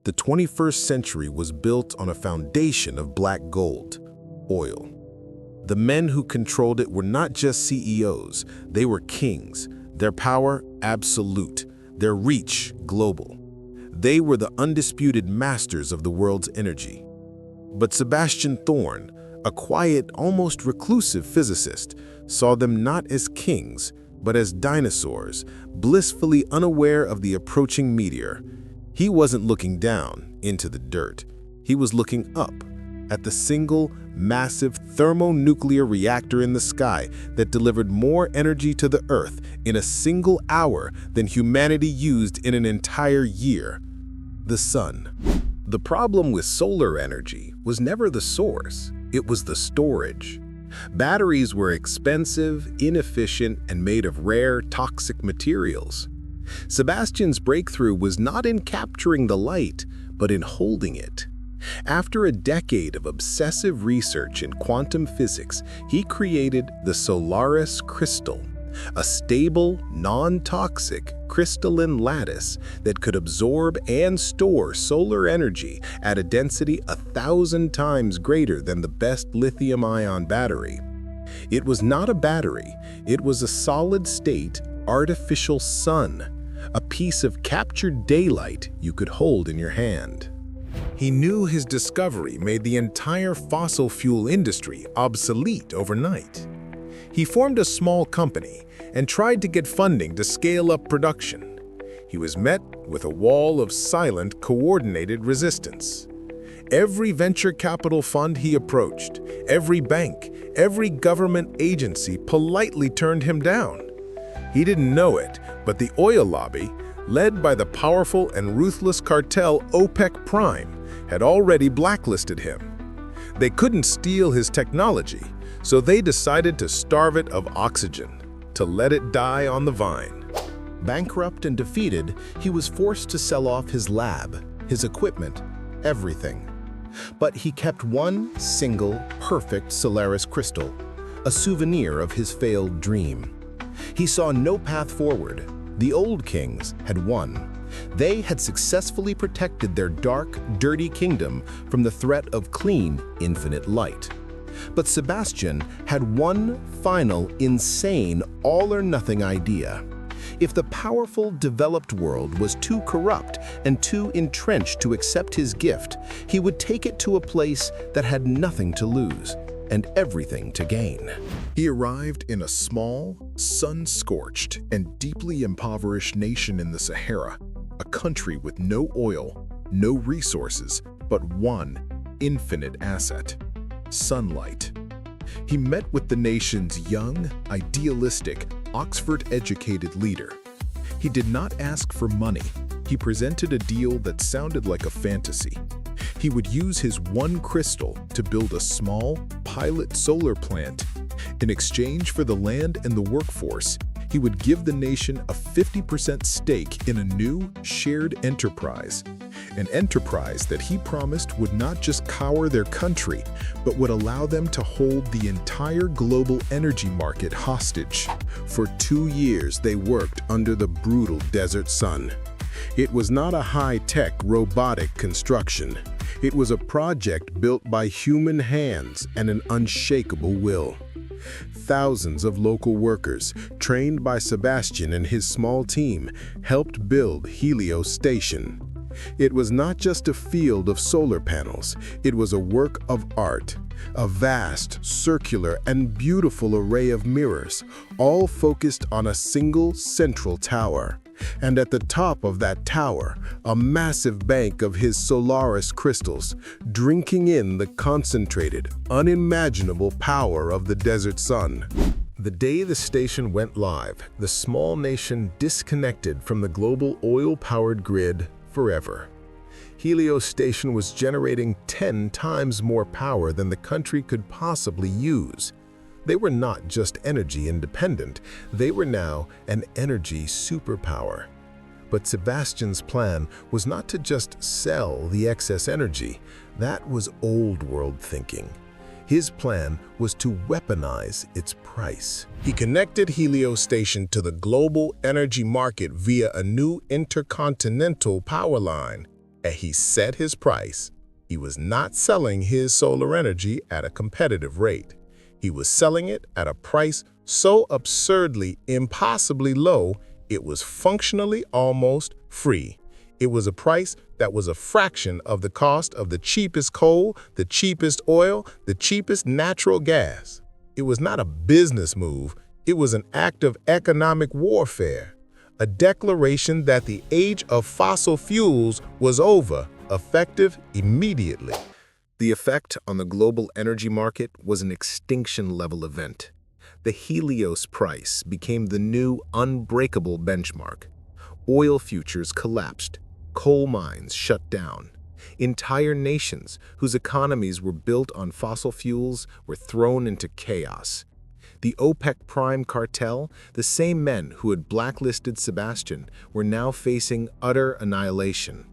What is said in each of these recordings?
The 21st century was built on a foundation of black gold, oil. The men who controlled it were not just CEOs, they were kings. Their power, absolute. Their reach, global. They were the undisputed masters of the world's energy. But Sebastian Thorne, a quiet, almost reclusive physicist, saw them not as kings, but as dinosaurs, blissfully unaware of the approaching meteor. He wasn't looking down into the dirt. He was looking up at the single, massive thermonuclear reactor in the sky that delivered more energy to the Earth in a single hour than humanity used in an entire year: the sun. The problem with solar energy was never the source, it was the storage. Batteries were expensive, inefficient, and made of rare, toxic materials. Sebastian's breakthrough was not in capturing the light, but in holding it. After a decade of obsessive research in quantum physics, he created the Solaris crystal, a stable, non-toxic, crystalline lattice that could absorb and store solar energy at a density 1,000 times greater than the best lithium-ion battery. It was not a battery, it was a solid-state, artificial sun, a piece of captured daylight you could hold in your hand. He knew his discovery made the entire fossil fuel industry obsolete overnight. He formed a small company and tried to get funding to scale up production. He was met with a wall of silent, coordinated resistance. Every venture capital fund he approached, every bank, every government agency politely turned him down. He didn't know it, but the oil lobby, led by the powerful and ruthless cartel OPEC Prime, had already blacklisted him. They couldn't steal his technology, so they decided to starve it of oxygen, to let it die on the vine. Bankrupt and defeated, he was forced to sell off his lab, his equipment, everything. But he kept one single, perfect Solaris crystal, a souvenir of his failed dream. He saw no path forward. The old kings had won. They had successfully protected their dark, dirty kingdom from the threat of clean, infinite light. But Sebastian had one final, insane, all-or-nothing idea. If the powerful, developed world was too corrupt and too entrenched to accept his gift, he would take it to a place that had nothing to lose and everything to gain. He arrived in a small, sun-scorched, and deeply impoverished nation in the Sahara, a country with no oil, no resources, but one infinite asset: sunlight. He met with the nation's young, idealistic, Oxford-educated leader. He did not ask for money. He presented a deal that sounded like a fantasy. He would use his one crystal to build a small, pilot solar plant. In exchange for the land and the workforce, he would give the nation a 50% stake in a new, shared enterprise. An enterprise that he promised would not just power their country, but would allow them to hold the entire global energy market hostage. For 2 years, they worked under the brutal desert sun. It was not a high-tech, robotic construction. It was a project built by human hands and an unshakable will. Thousands of local workers, trained by Sebastian and his small team, helped build Helios Station. It was not just a field of solar panels, it was a work of art, a vast, circular, and beautiful array of mirrors, all focused on a single central tower. And at the top of that tower, a massive bank of his Solaris crystals, drinking in the concentrated, unimaginable power of the desert sun. The day the station went live, the small nation disconnected from the global oil-powered grid forever. Helios Station was generating 10 times more power than the country could possibly use. They were not just energy independent, they were now an energy superpower. But Sebastian's plan was not to just sell the excess energy. That was old world thinking. His plan was to weaponize its price. He connected Helios Station to the global energy market via a new intercontinental power line. and he set his price. He was not selling his solar energy at a competitive rate. He was selling it at a price so absurdly, impossibly low, it was functionally almost free. It was a price that was a fraction of the cost of the cheapest coal, the cheapest oil, the cheapest natural gas. It was not a business move, it was an act of economic warfare, a declaration that the age of fossil fuels was over, effective immediately. The effect on the global energy market was an extinction-level event. The Helios price became the new unbreakable benchmark. Oil futures collapsed. Coal mines shut down. Entire nations whose economies were built on fossil fuels were thrown into chaos. The OPEC Prime cartel, the same men who had blacklisted Sebastian, were now facing utter annihilation.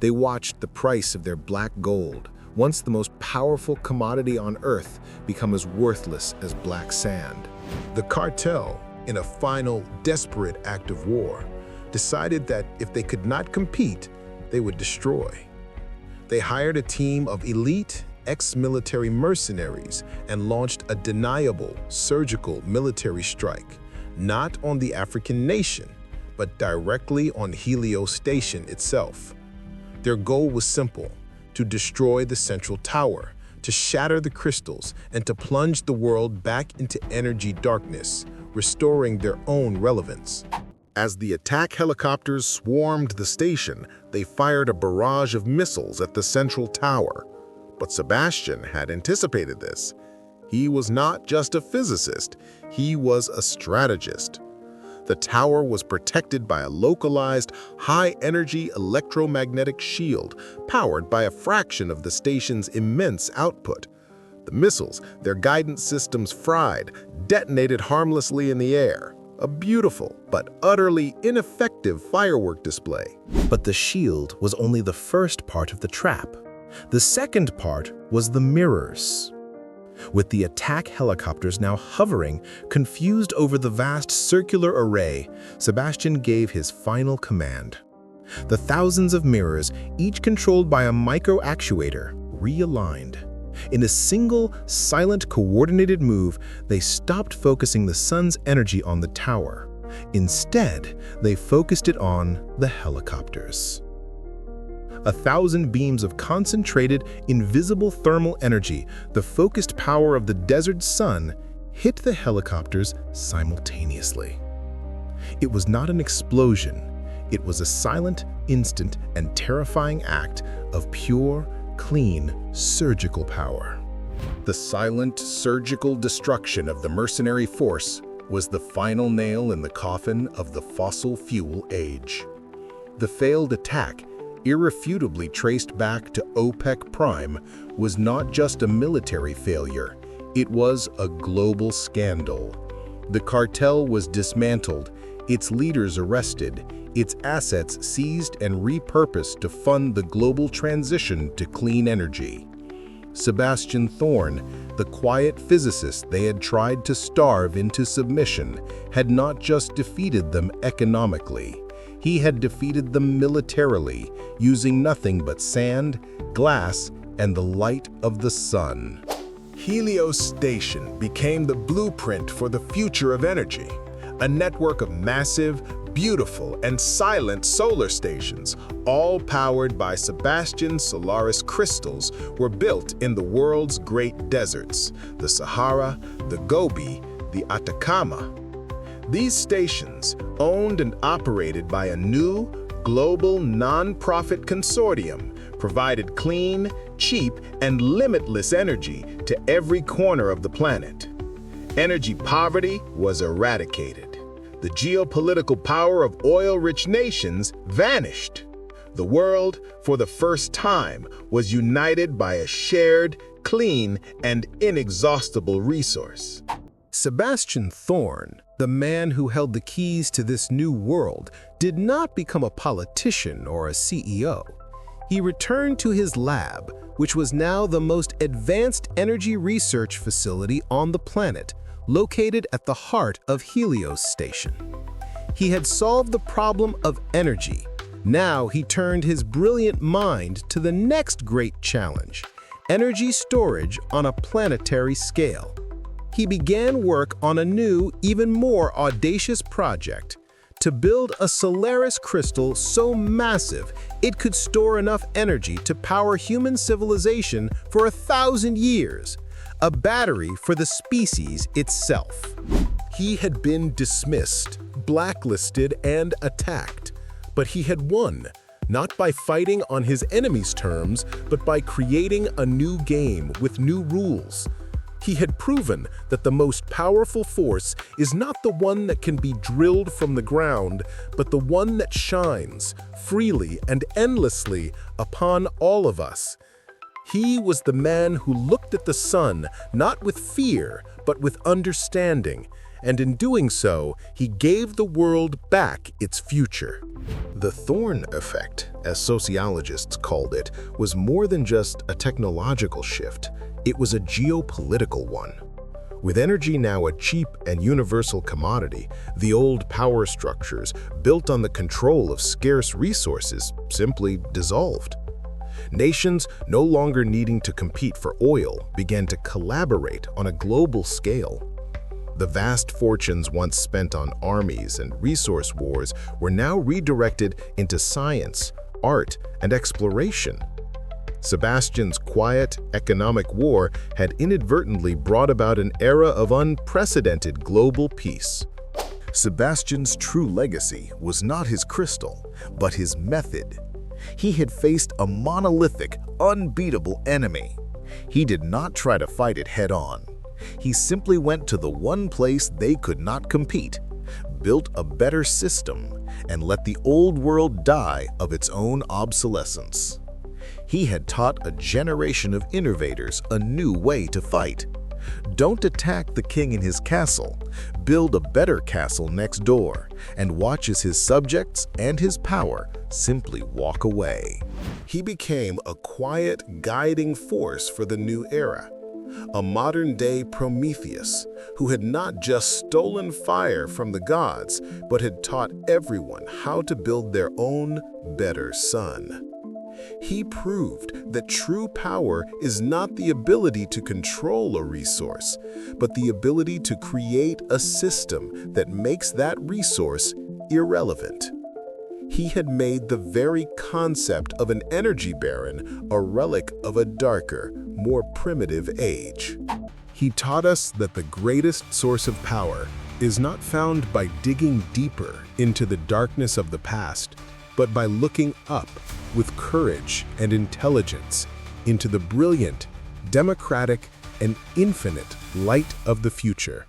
They watched the price of their black gold, once the most powerful commodity on Earth, become as worthless as black sand. The cartel, in a final, desperate act of war, decided that if they could not compete, they would destroy. They hired a team of elite, ex-military mercenaries and launched a deniable, surgical military strike, not on the African nation, but directly on Helios Station itself. Their goal was simple: to destroy the central tower, to shatter the crystals, and to plunge the world back into energy darkness, restoring their own relevance. As the attack helicopters swarmed the station, they fired a barrage of missiles at the central tower. But Sebastian had anticipated this. He was not just a physicist, he was a strategist. The tower was protected by a localized, high-energy electromagnetic shield powered by a fraction of the station's immense output. The missiles, their guidance systems fried, detonated harmlessly in the air. A beautiful but utterly ineffective firework display. But the shield was only the first part of the trap. The second part was the mirrors. With the attack helicopters now hovering, confused over the vast circular array, Sebastian gave his final command. The thousands of mirrors, each controlled by a micro-actuator, realigned. In a single, silent, coordinated move, they stopped focusing the sun's energy on the tower. Instead, they focused it on the helicopters. 1,000 beams of concentrated, invisible thermal energy, the focused power of the desert sun, hit the helicopters simultaneously. It was not an explosion. It was a silent, instant, and terrifying act of pure, clean, surgical power. The silent, surgical destruction of the mercenary force was the final nail in the coffin of the fossil fuel age. The failed attack, irrefutably traced back to OPEC Prime, was not just a military failure, it was a global scandal. The cartel was dismantled, its leaders arrested, its assets seized and repurposed to fund the global transition to clean energy. Sebastian Thorne, the quiet physicist they had tried to starve into submission, had not just defeated them economically. He had defeated them militarily, using nothing but sand, glass, and the light of the sun. Helios Station became the blueprint for the future of energy. A network of massive, beautiful, and silent solar stations, all powered by Sebastian Solaris crystals, were built in the world's great deserts, the Sahara, the Gobi, the Atacama. These stations, owned and operated by a new, global, non-profit consortium, provided clean, cheap, and limitless energy to every corner of the planet. Energy poverty was eradicated. The geopolitical power of oil-rich nations vanished. The world, for the first time, was united by a shared, clean, and inexhaustible resource. Sebastian Thorne, the man who held the keys to this new world, did not become a politician or a CEO. He returned to his lab, which was now the most advanced energy research facility on the planet, located at the heart of Helios Station. He had solved the problem of energy, Now he turned his brilliant mind to the next great challenge: energy storage on a planetary scale. He began work on a new, even more audacious project: to build a Solaris crystal so massive it could store enough energy to power human civilization for 1,000 years, a battery for the species itself. He had been dismissed, blacklisted, and attacked, but he had won, not by fighting on his enemy's terms, but by creating a new game with new rules. He had proven that the most powerful force is not the one that can be drilled from the ground, but the one that shines freely and endlessly upon all of us. He was the man who looked at the sun not with fear, but with understanding, and in doing so, he gave the world back its future. The Thorne effect, as sociologists called it, was more than just a technological shift. It was a geopolitical one. With energy now a cheap and universal commodity, the old power structures, built on the control of scarce resources, simply dissolved. Nations, no longer needing to compete for oil, began to collaborate on a global scale. The vast fortunes once spent on armies and resource wars were now redirected into science, art, and exploration. Sebastian's quiet economic war had inadvertently brought about an era of unprecedented global peace. Sebastian's true legacy was not his crystal, but his method. He had faced a monolithic, unbeatable enemy. He did not try to fight it head-on. He simply went to the one place they could not compete, built a better system, and let the old world die of its own obsolescence. He had taught a generation of innovators a new way to fight. Don't attack the king in his castle. Build a better castle next door, and watch as his subjects and his power simply walk away. He became a quiet, guiding force for the new era. A modern-day Prometheus, who had not just stolen fire from the gods, but had taught everyone how to build their own better sun. He proved that true power is not the ability to control a resource, but the ability to create a system that makes that resource irrelevant. He had made the very concept of an energy baron a relic of a darker, more primitive age. He taught us that the greatest source of power is not found by digging deeper into the darkness of the past, but by looking up with courage and intelligence into the brilliant, democratic, and infinite light of the future.